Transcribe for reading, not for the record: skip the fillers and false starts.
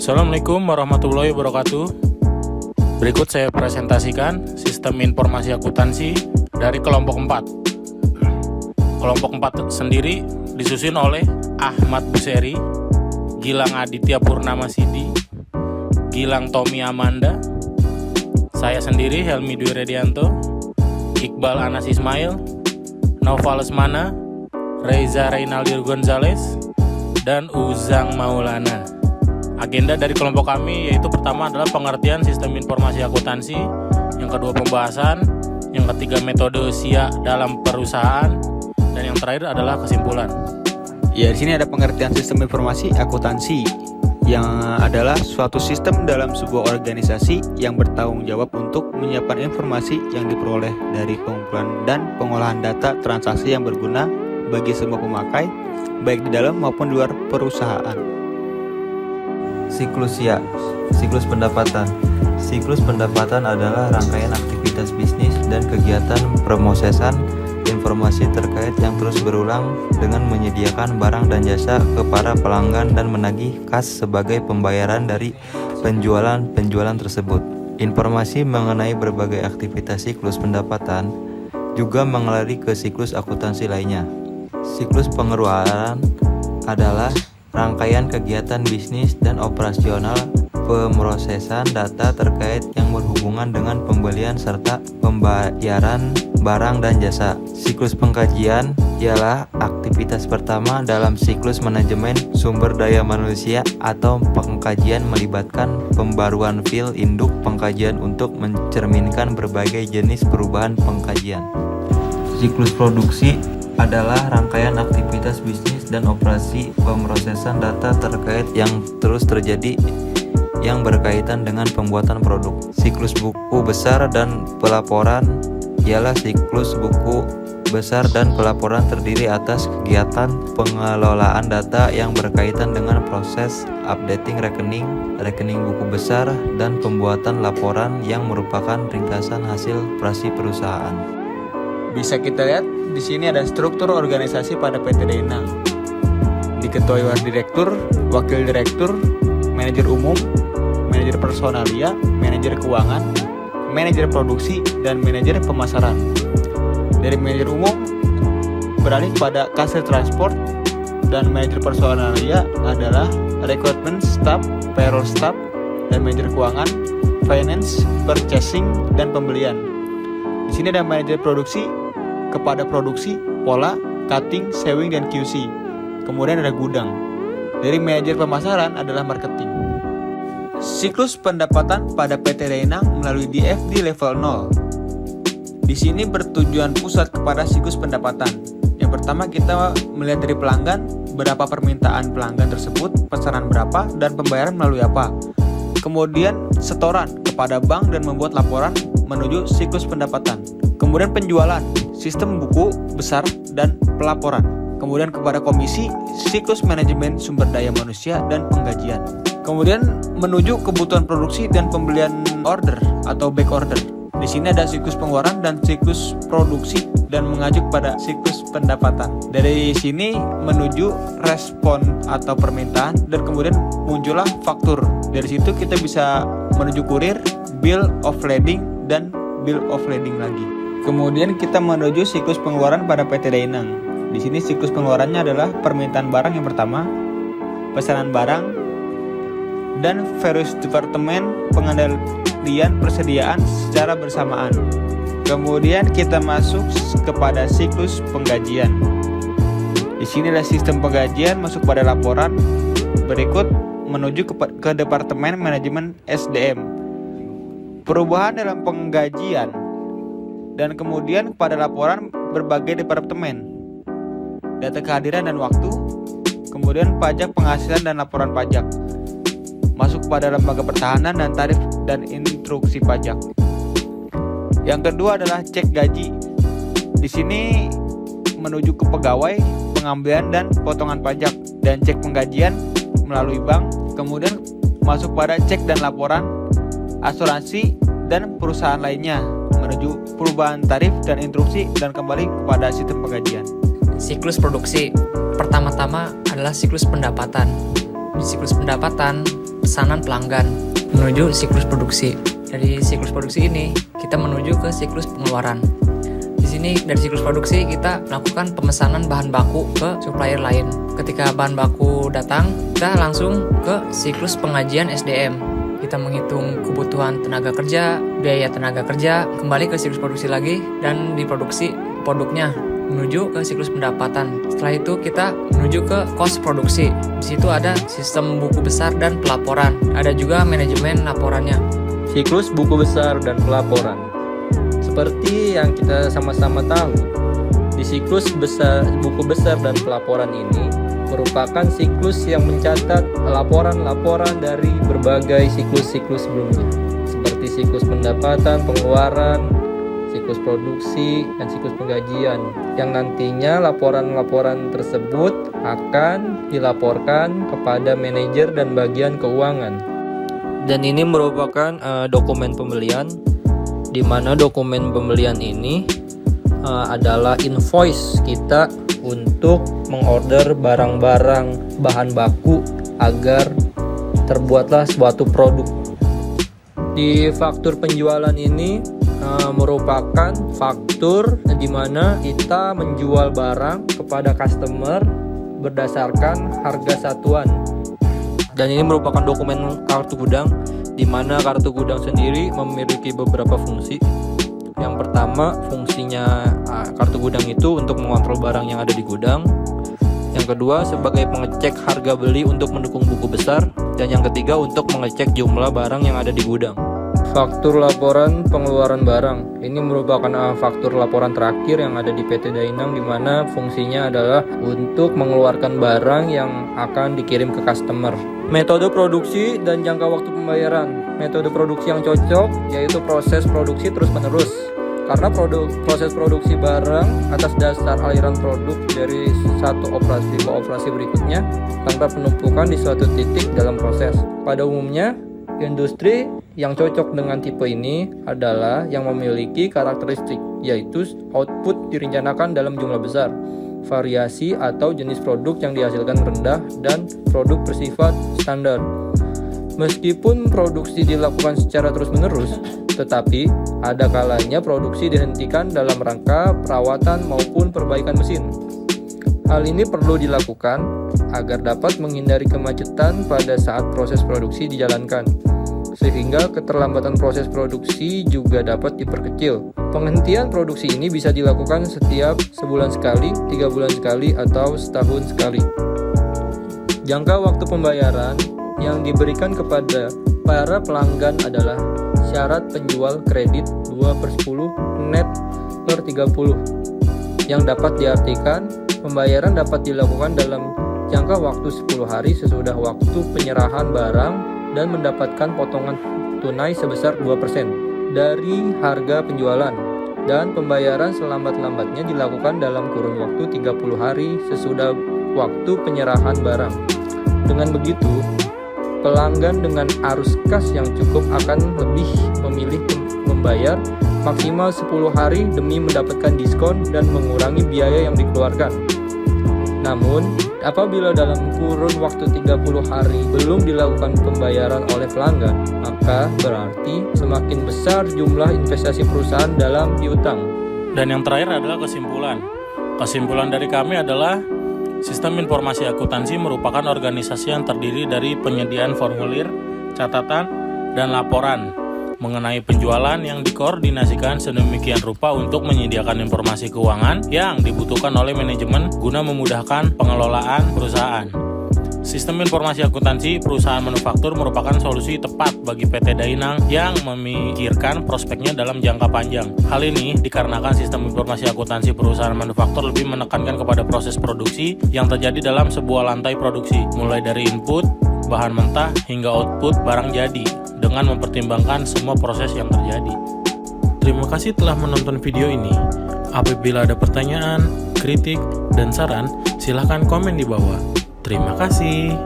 Assalamualaikum warahmatullahi wabarakatuh. Berikut saya presentasikan sistem informasi akuntansi dari kelompok 4. Kelompok 4 sendiri disusun oleh Ahmad Buseri, Gilang Aditya Purnama Sidi, Gilang Tommy Amanda, saya sendiri Helmi Dwi Redianto, Iqbal Anas Ismail, Nova Lesmana, Reza Reynaldir Gonzales, dan Uzang Maulana. Agenda dari kelompok kami yaitu pertama adalah pengertian sistem informasi akuntansi, yang kedua pembahasan, yang ketiga metode SIA dalam perusahaan, dan yang terakhir adalah kesimpulan. Ya, di sini ada pengertian sistem informasi akuntansi, yang adalah suatu sistem dalam sebuah organisasi yang bertanggung jawab untuk menyiapkan informasi yang diperoleh dari pengumpulan dan pengolahan data transaksi yang berguna bagi semua pemakai, baik di dalam maupun di luar perusahaan. Siklus SIA, siklus pendapatan. Siklus pendapatan adalah rangkaian aktivitas bisnis dan kegiatan promsesan informasi terkait yang terus berulang dengan menyediakan barang dan jasa kepada pelanggan dan menagih kas sebagai pembayaran dari penjualan tersebut. Informasi mengenai berbagai aktivitas siklus pendapatan juga mengalir ke siklus akuntansi lainnya. Siklus pengeluaran adalah rangkaian kegiatan bisnis dan operasional pemrosesan data terkait yang berhubungan dengan pembelian serta pembayaran barang dan jasa. Siklus pengkajian ialah aktivitas pertama dalam siklus manajemen sumber daya manusia atau pengkajian melibatkan pembaruan file induk pengkajian untuk mencerminkan berbagai jenis perubahan pengkajian. Siklus produksi adalah rangkaian aktivitas bisnis dan operasi pemrosesan data terkait yang terus terjadi yang berkaitan dengan pembuatan produk. Siklus buku besar dan pelaporan ialah siklus buku besar dan pelaporan terdiri atas kegiatan pengelolaan data yang berkaitan dengan proses updating rekening buku besar, dan pembuatan laporan yang merupakan ringkasan hasil operasi perusahaan. Bisa kita lihat di sini ada struktur organisasi pada PT Dainang. Diketuai oleh direktur, wakil direktur, manajer umum, manajer personalia, manajer keuangan, manajer produksi, dan manajer pemasaran. Dari manajer umum beralih pada kasir transport, dan manajer personalia adalah recruitment staff, payroll staff, dan manajer keuangan, finance, purchasing, dan pembelian. Di sini ada manajer produksi kepada produksi, pola, cutting, sewing, dan QC. Kemudian ada gudang. Dari manajer pemasaran adalah marketing. Siklus pendapatan pada PT Dainang melalui DFD level 0. Di sini bertujuan pusat kepada siklus pendapatan. Yang pertama kita melihat dari pelanggan, berapa permintaan pelanggan tersebut, pesanan berapa, dan pembayaran melalui apa. Kemudian setoran kepada bank dan membuat laporan menuju siklus pendapatan. Kemudian penjualan, sistem buku besar dan pelaporan. Kemudian kepada komisi, siklus manajemen sumber daya manusia dan penggajian. Kemudian menuju kebutuhan produksi dan pembelian order atau back order. Di sini ada siklus pengeluaran dan siklus produksi dan mengacu pada siklus pendapatan. Dari sini menuju respon atau permintaan, dan kemudian muncullah faktur. Dari situ kita bisa menuju kurir, bill of lading, dan bill of lading lagi. Kemudian kita menuju siklus pengeluaran pada PT Dainang. Di sini siklus pengeluarannya adalah permintaan barang yang pertama, pesanan barang, dan various departemen pengendalian persediaan secara bersamaan. Kemudian kita masuk kepada siklus penggajian. Di sini ada sistem penggajian masuk pada laporan. Berikut menuju ke departemen manajemen SDM. Perubahan dalam penggajian, dan kemudian pada laporan berbagai departemen, data kehadiran dan waktu, kemudian pajak penghasilan dan laporan pajak, masuk pada lembaga pertahanan dan tarif dan instruksi pajak. Yang kedua adalah cek gaji. Di sini menuju ke pegawai, pengambilan dan potongan pajak, dan cek penggajian melalui bank. Kemudian masuk pada cek dan laporan asuransi dan perusahaan lainnya, menuju perubahan tarif dan instruksi, dan kembali kepada sistem penggajian. Siklus produksi pertama-tama adalah siklus pendapatan. Di siklus pendapatan pesanan pelanggan menuju siklus produksi. Dari siklus produksi ini kita menuju ke siklus pengeluaran. Di sini dari siklus produksi kita melakukan pemesanan bahan baku ke supplier lain. Ketika bahan baku datang, kita langsung ke siklus pengajian SDM. Kita menghitung kebutuhan tenaga kerja, biaya tenaga kerja, kembali ke siklus produksi lagi, dan diproduksi produknya menuju ke siklus pendapatan. Setelah itu kita menuju ke cost produksi. Di situ ada sistem buku besar dan pelaporan. Ada juga manajemen laporannya. Siklus buku besar dan pelaporan. Seperti yang kita sama-sama tahu, di siklus buku besar dan pelaporan ini merupakan siklus yang mencatat laporan-laporan dari berbagai siklus-siklus sebelumnya, seperti siklus pendapatan, pengeluaran, siklus produksi, dan siklus penggajian, yang nantinya laporan-laporan tersebut akan dilaporkan kepada manajer dan bagian keuangan. Dan ini merupakan dokumen pembelian, di mana dokumen pembelian ini adalah invoice kita untuk mengorder barang-barang bahan baku agar terbuatlah suatu produk. Di faktur penjualan ini merupakan faktur di mana kita menjual barang kepada customer berdasarkan harga satuan. Dan ini merupakan dokumen kartu gudang, di mana kartu gudang sendiri memiliki beberapa fungsi. Yang pertama, fungsinya kartu gudang itu untuk mengontrol barang yang ada di gudang. Yang kedua, sebagai pengecek harga beli untuk mendukung buku besar. Dan yang ketiga, untuk mengecek jumlah barang yang ada di gudang. Faktur laporan pengeluaran barang. Ini merupakan faktur laporan terakhir yang ada di PT Dainang, di mana fungsinya adalah untuk mengeluarkan barang yang akan dikirim ke customer. Metode produksi dan jangka waktu pembayaran. Metode produksi yang cocok yaitu proses produksi terus-menerus. Karena proses produksi barang atas dasar aliran produk dari satu operasi ke operasi berikutnya tanpa penumpukan di suatu titik dalam proses. Pada umumnya, industri yang cocok dengan tipe ini adalah yang memiliki karakteristik, yaitu output direncanakan dalam jumlah besar, variasi atau jenis produk yang dihasilkan rendah, dan produk bersifat standar. Meskipun produksi dilakukan secara terus-menerus, tetapi ada kalanya produksi dihentikan dalam rangka perawatan maupun perbaikan mesin. Hal ini perlu dilakukan agar dapat menghindari kemacetan pada saat proses produksi dijalankan, sehingga keterlambatan proses produksi juga dapat diperkecil. Penghentian produksi ini bisa dilakukan setiap sebulan sekali, 3 bulan sekali, atau setahun sekali. Jangka waktu pembayaran yang diberikan kepada para pelanggan adalah syarat penjual kredit 2/10 net per 30, yang dapat diartikan pembayaran dapat dilakukan dalam jangka waktu 10 hari sesudah waktu penyerahan barang dan mendapatkan potongan tunai sebesar 2% dari harga penjualan, dan pembayaran selambat-lambatnya dilakukan dalam kurun waktu 30 hari sesudah waktu penyerahan barang. Dengan begitu, pelanggan dengan arus kas yang cukup akan lebih memilih membayar maksimal 10 hari demi mendapatkan diskon dan mengurangi biaya yang dikeluarkan. Namun, apabila dalam kurun waktu 30 hari belum dilakukan pembayaran oleh pelanggan, maka berarti semakin besar jumlah investasi perusahaan dalam piutang. Dan yang terakhir adalah kesimpulan. Kesimpulan dari kami adalah sistem informasi akuntansi merupakan organisasi yang terdiri dari penyediaan formulir, catatan, dan laporan mengenai penjualan yang dikoordinasikan sedemikian rupa untuk menyediakan informasi keuangan yang dibutuhkan oleh manajemen guna memudahkan pengelolaan perusahaan. Sistem informasi akuntansi perusahaan manufaktur merupakan solusi tepat bagi PT Dainang yang memikirkan prospeknya dalam jangka panjang. Hal ini dikarenakan sistem informasi akuntansi perusahaan manufaktur lebih menekankan kepada proses produksi yang terjadi dalam sebuah lantai produksi, mulai dari input, bahan mentah, hingga output barang jadi, dengan mempertimbangkan semua proses yang terjadi. Terima kasih telah menonton video ini. Apabila ada pertanyaan, kritik, dan saran, silahkan komen di bawah. Terima kasih.